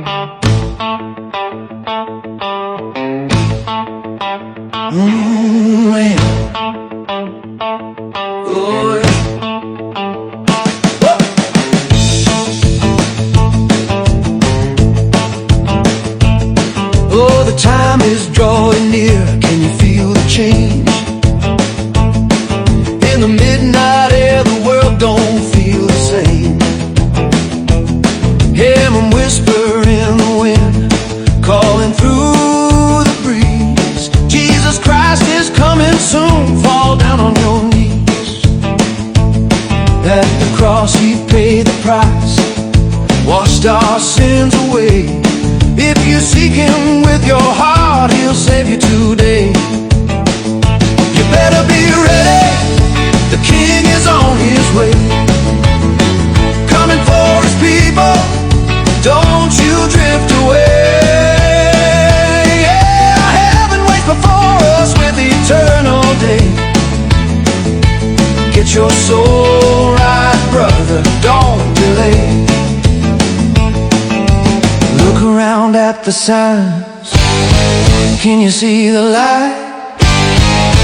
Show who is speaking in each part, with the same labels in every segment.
Speaker 1: Man. Oh, yeah. Oh, the time is drawing near. Can you feel the change? In the midnight air, the world don't feel the same. Hear him whisper in the wind, calling through the breeze. Jesus Christ is coming soon. Fall down on your knees. At the cross he paid the price, washed our sins away. If you seek him with your heart, he'll save you today. You better be ready, the King is on his way. Coming for his people, don't you drift away. Yeah, heaven waits before us with eternal day. Get your soul right, brother, don't delay. Look around at the signs, can you see the light?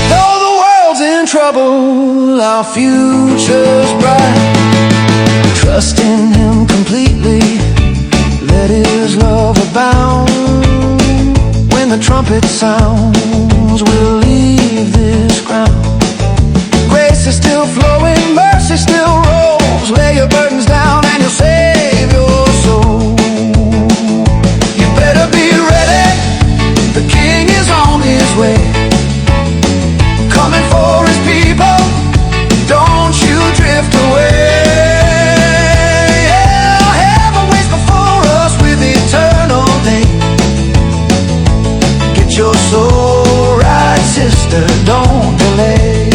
Speaker 1: Though the world's in trouble, our future's bright. Trust in him completely, let his love abound. When the trumpet sounds, we'll leave this ground. Grace is still flowing, mercy still rolls. Lay your burdens down and you'll save your soul. You better be ready, the King is on his way. Coming for his people, don't you drift away. Your soul right, sister, don't delay.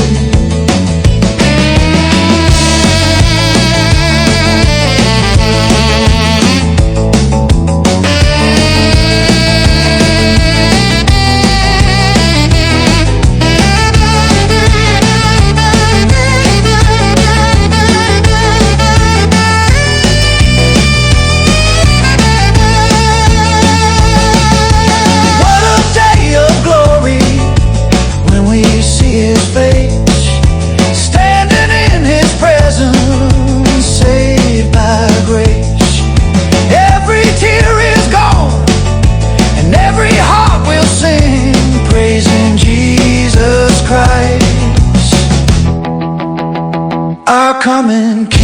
Speaker 1: Our coming King.